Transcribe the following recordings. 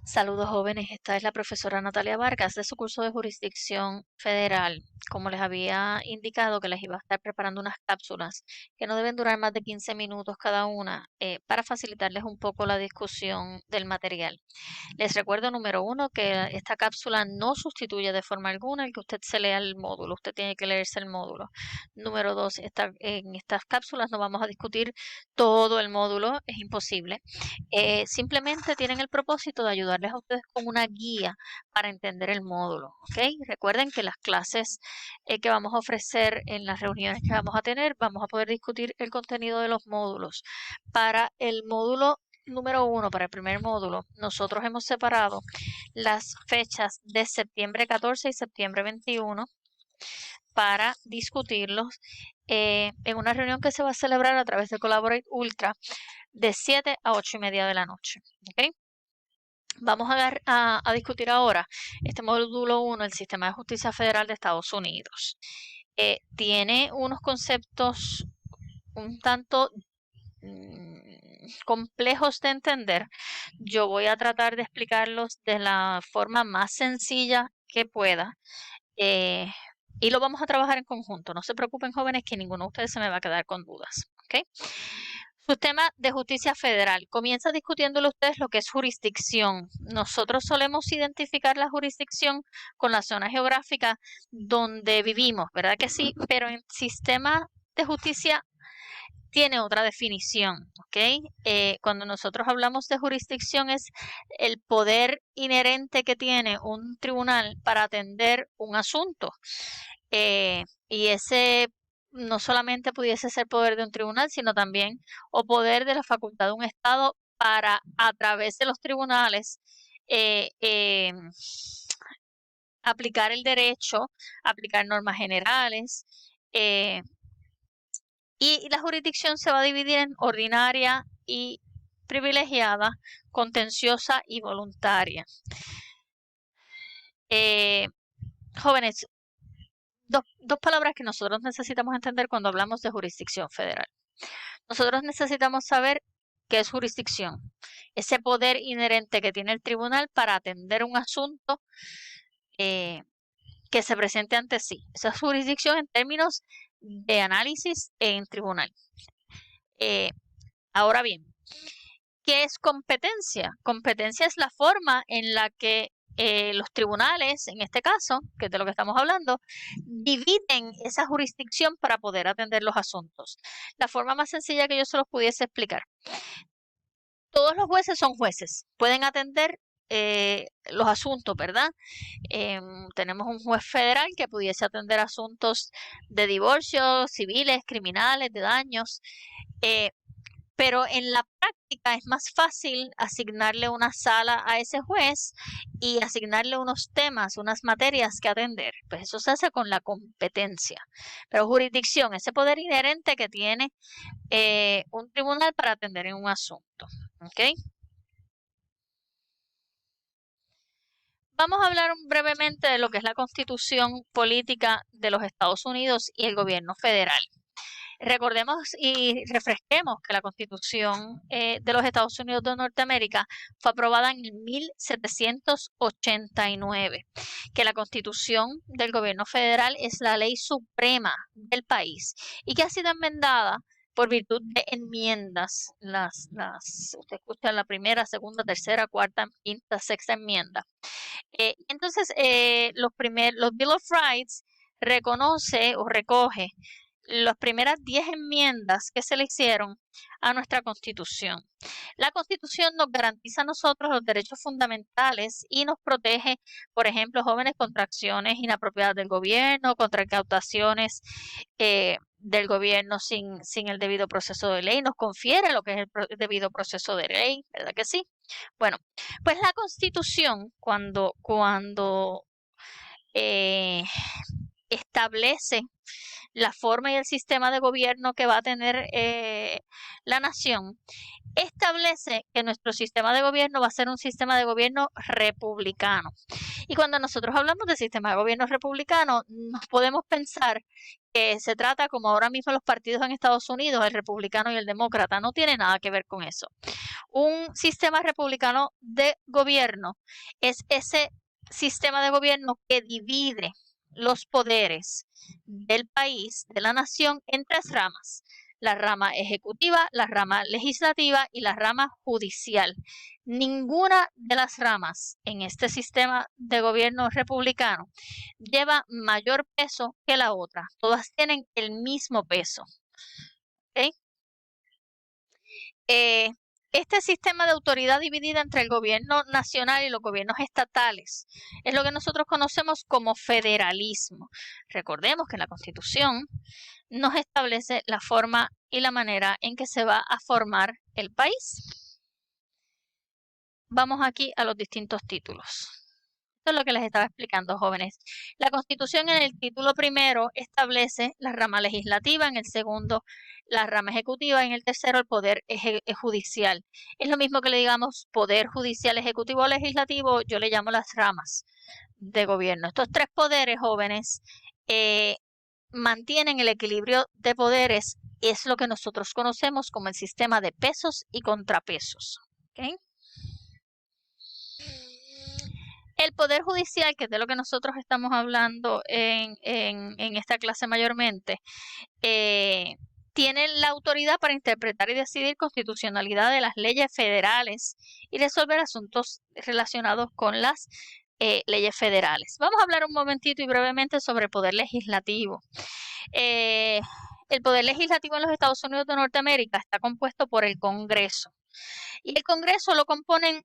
Saludos jóvenes, esta es la profesora Natalia Vargas de su curso de jurisdicción federal. Como les había indicado que les iba a estar preparando unas cápsulas que no deben durar más de 15 minutos cada una para facilitarles un poco la discusión del material. Les recuerdo, número uno, que esta cápsula no sustituye de forma alguna el que usted se lea el módulo. Usted tiene que leerse el módulo. Número dos, en estas cápsulas no vamos a discutir todo el módulo, es imposible. Simplemente tienen el propósito de ayudarles a ustedes con una guía para entender el módulo, ¿ok? Recuerden que las clases que vamos a ofrecer en las reuniones que vamos a tener, vamos a poder discutir el contenido de los módulos. Para el módulo número uno, para el primer módulo, nosotros hemos separado las fechas de septiembre 14 y septiembre 21 para discutirlos en una reunión que se va a celebrar a través de Collaborate Ultra de 7 a 8 y media de la noche. ¿Okay? Vamos a discutir ahora este módulo 1, el Sistema de Justicia Federal de Estados Unidos. Tiene unos conceptos un tanto complejos de entender. Yo voy a tratar de explicarlos de la forma más sencilla que pueda. Y lo vamos a trabajar en conjunto. No se preocupen, jóvenes, que ninguno de ustedes se me va a quedar con dudas. ¿Okay? Sistema de justicia federal. Comienza discutiéndole ustedes lo que es jurisdicción. Nosotros solemos identificar la jurisdicción con la zona geográfica donde vivimos, ¿verdad que sí? Pero en sistema de justicia tiene otra definición, ¿ok? Cuando nosotros hablamos de jurisdicción es el poder inherente que tiene un tribunal para atender un asunto. Y ese no solamente pudiese ser poder de un tribunal, sino también o poder de la facultad de un Estado para, a través de los tribunales, aplicar el derecho, aplicar normas generales, y la jurisdicción se va a dividir en ordinaria y privilegiada, contenciosa y voluntaria. Jóvenes, dos palabras que nosotros necesitamos entender cuando hablamos de jurisdicción federal. Nosotros necesitamos saber qué es jurisdicción, ese poder inherente que tiene el tribunal para atender un asunto que se presente ante sí. Esa es jurisdicción en términos de análisis en tribunal. Ahora bien, ¿qué es competencia? Competencia es la forma en la que los tribunales, en este caso, que es de lo que estamos hablando, dividen esa jurisdicción para poder atender los asuntos. La forma más sencilla que yo se los pudiese explicar. Todos los jueces son jueces, pueden atender los asuntos, ¿verdad? Tenemos un juez federal que pudiese atender asuntos de divorcio, civiles, criminales, de daños. Pero en la práctica es más fácil asignarle una sala a ese juez y asignarle unos temas, unas materias que atender. Pues eso se hace con la competencia. Pero jurisdicción, ese poder inherente que tiene un tribunal para atender en un asunto. ¿Okay? Vamos a hablar brevemente de lo que es la constitución política de los Estados Unidos y el gobierno federal. Recordemos y refresquemos que la Constitución de los Estados Unidos de Norteamérica fue aprobada en 1789, que la Constitución del gobierno federal es la ley suprema del país y que ha sido enmendada por virtud de enmiendas. Usted escucha la primera, segunda, tercera, cuarta, quinta, sexta enmienda. Entonces, los Bill of Rights reconoce o recoge las primeras 10 enmiendas que se le hicieron a nuestra Constitución. La Constitución nos garantiza a nosotros los derechos fundamentales y nos protege, por ejemplo, jóvenes contra acciones inapropiadas del gobierno, contra incautaciones del gobierno sin el debido proceso de ley, nos confiere lo que es el debido proceso de ley, ¿verdad que sí? Bueno, pues la Constitución, cuando establece la forma y el sistema de gobierno que va a tener la nación, establece que nuestro sistema de gobierno va a ser un sistema de gobierno republicano Y cuando nosotros hablamos de sistema de gobierno republicano, nos podemos pensar que se trata como ahora mismo los partidos en Estados Unidos, el republicano y el demócrata. No tiene nada que ver con eso. Un sistema republicano de gobierno es ese sistema de gobierno que divide los poderes del país, de la nación, en tres ramas: la rama ejecutiva, la rama legislativa y la rama judicial. Ninguna de las ramas en este sistema de gobierno republicano lleva mayor peso que la otra. Todas tienen el mismo peso. ¿Okay? Este sistema de autoridad dividida entre el gobierno nacional y los gobiernos estatales es lo que nosotros conocemos como federalismo. Recordemos que la Constitución nos establece la forma y la manera en que se va a formar el país. Vamos aquí a los distintos títulos. Esto es lo que les estaba explicando, jóvenes. La Constitución en el título primero establece la rama legislativa, en el segundo la rama ejecutiva, en el tercero el poder judicial. Es lo mismo que le digamos poder judicial, ejecutivo o legislativo, yo le llamo las ramas de gobierno. Estos tres poderes, jóvenes, mantienen el equilibrio de poderes. Es lo que nosotros conocemos como el sistema de pesos y contrapesos. ¿Okay? El Poder Judicial, que es de lo que nosotros estamos hablando en esta clase mayormente, tiene la autoridad para interpretar y decidir constitucionalidad de las leyes federales y resolver asuntos relacionados con las leyes federales. Vamos a hablar un momentito y brevemente sobre el Poder Legislativo. El Poder Legislativo en los Estados Unidos de Norteamérica está compuesto por el Congreso. Y el Congreso lo componen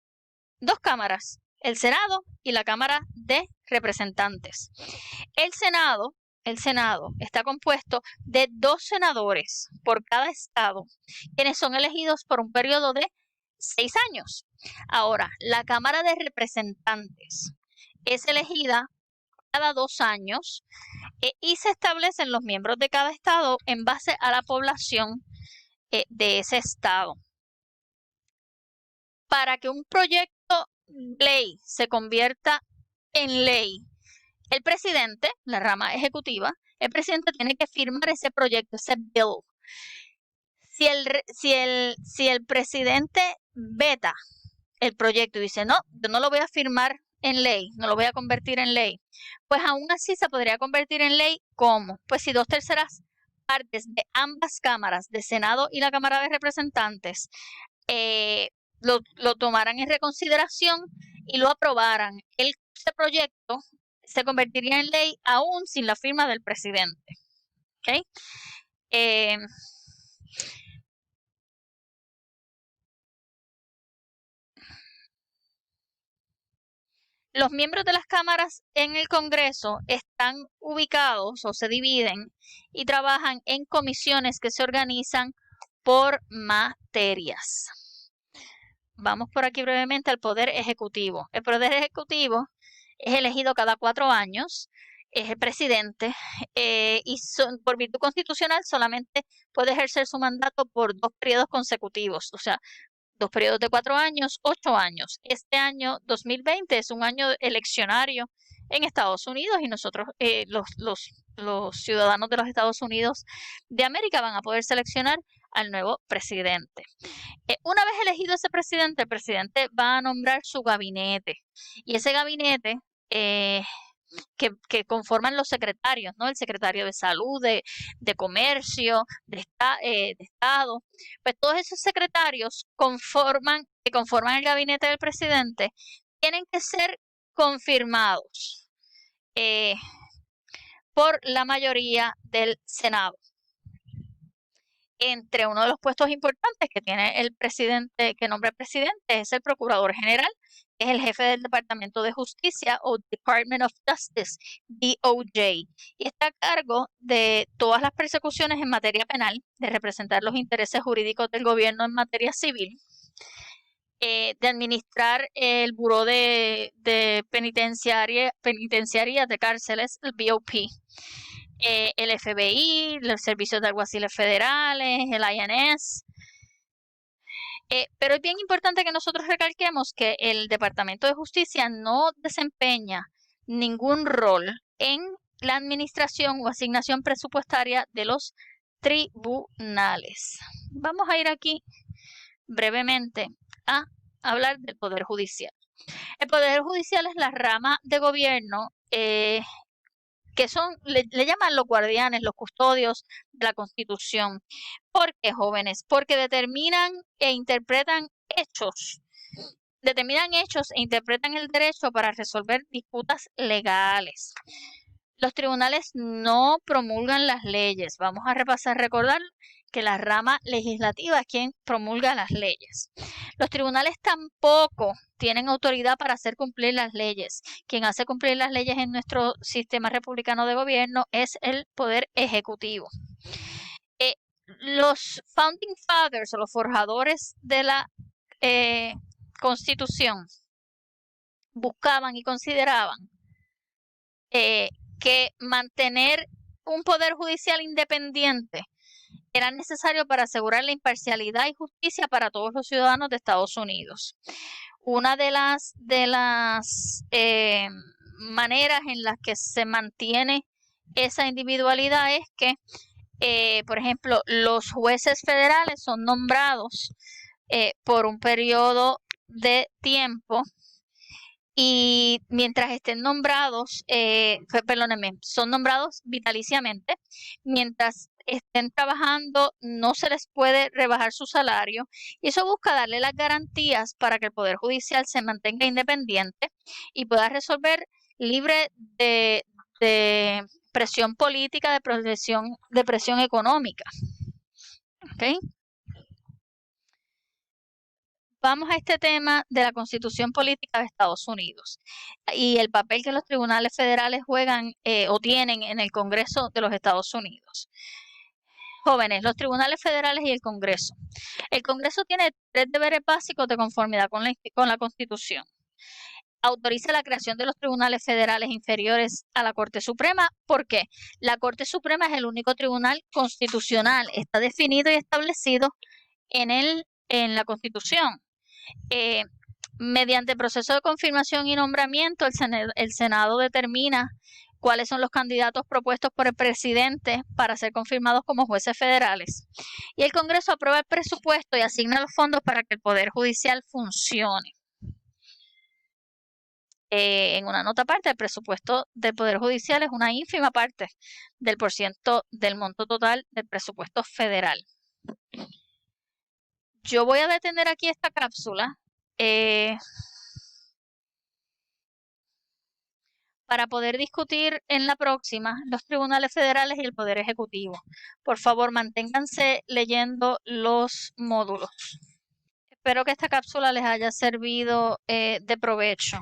dos cámaras: el Senado y la Cámara de Representantes. El Senado está compuesto de 2 senadores por cada estado, quienes son elegidos por un periodo de 6 años. Ahora, la Cámara de Representantes es elegida cada 2 años y se establecen los miembros de cada estado en base a la población de ese estado. Para que un proyecto de ley se convierta en ley, el presidente, la rama ejecutiva, el presidente tiene que firmar ese proyecto, ese bill. Si el presidente veta el proyecto y dice, no, yo no lo voy a firmar en ley, no lo voy a convertir en ley, pues aún así se podría convertir en ley. ¿Cómo? Pues si 2/3 partes de ambas cámaras, de Senado y la Cámara de Representantes, lo tomaran en reconsideración y lo aprobaran, ese proyecto se convertiría en ley aún sin la firma del presidente. ¿Okay? Los miembros de las cámaras en el Congreso están ubicados o se dividen y trabajan en comisiones que se organizan por materias. Vamos por aquí brevemente al Poder Ejecutivo. El Poder Ejecutivo es elegido cada 4 años, es el presidente y por virtud constitucional solamente puede ejercer su mandato por 2 periodos consecutivos, o sea, 2 periodos de 4 años, 8 años. Este año 2020 es un año eleccionario en Estados Unidos y nosotros, los ciudadanos de los Estados Unidos de América, van a poder seleccionar al nuevo presidente. Una vez elegido ese presidente, el presidente va a nombrar su gabinete y ese gabinete que conforman los secretarios, ¿no? El secretario de Salud, de Comercio, de Estado, pues todos esos secretarios que conforman el gabinete del presidente tienen que ser confirmados por la mayoría del Senado. Entre uno de los puestos importantes que tiene el presidente, que nombra el presidente, es el Procurador General, que es el jefe del Departamento de Justicia o Department of Justice, DOJ, y está a cargo de todas las persecuciones en materia penal, de representar los intereses jurídicos del gobierno en materia civil, de administrar el Buró de Penitenciaría de Cárceles, el BOP, el FBI, los servicios de alguaciles federales, el INS, Pero es bien importante que nosotros recalquemos que el Departamento de Justicia no desempeña ningún rol en la administración o asignación presupuestaria de los tribunales. Vamos a ir aquí brevemente a hablar del Poder Judicial. El Poder Judicial es la rama de gobierno que son, le llaman los guardianes, los custodios de la Constitución. ¿Por qué, jóvenes? Porque determinan e interpretan hechos e interpretan el derecho para resolver disputas legales. Los tribunales no promulgan las leyes. Vamos a recordar que la rama legislativa es quien promulga las leyes. Los tribunales tampoco tienen autoridad para hacer cumplir las leyes. Quien hace cumplir las leyes en nuestro sistema republicano de gobierno es el Poder Ejecutivo. Los Founding Fathers o los forjadores de la Constitución buscaban y consideraban que mantener un poder judicial independiente era necesario para asegurar la imparcialidad y justicia para todos los ciudadanos de Estados Unidos. Una de las maneras en las que se mantiene esa individualidad es que, por ejemplo, los jueces federales son nombrados por un periodo de tiempo y mientras estén nombrados, son nombrados vitaliciamente, mientras estén trabajando no se les puede rebajar su salario y eso busca darle las garantías para que el Poder Judicial se mantenga independiente y pueda resolver libre de presión política, de presión económica. ¿Okay? Vamos a este tema de la Constitución Política de Estados Unidos y el papel que los tribunales federales juegan o tienen en el Congreso de los Estados Unidos. Jóvenes, los tribunales federales y el Congreso. El Congreso tiene 3 deberes básicos de conformidad con la Constitución. Autoriza la creación de los tribunales federales inferiores a la Corte Suprema. ¿Por qué? La Corte Suprema es el único tribunal constitucional. Está definido y establecido en la Constitución. Mediante proceso de confirmación y nombramiento, el Senado determina cuáles son los candidatos propuestos por el presidente para ser confirmados como jueces federales. Y el Congreso aprueba el presupuesto y asigna los fondos para que el Poder Judicial funcione. En una nota aparte, el presupuesto del Poder Judicial es una ínfima parte del % del monto total del presupuesto federal. Yo voy a detener aquí esta cápsula para poder discutir en la próxima los tribunales federales y el Poder Ejecutivo. Por favor, manténganse leyendo los módulos. Espero que esta cápsula les haya servido de provecho.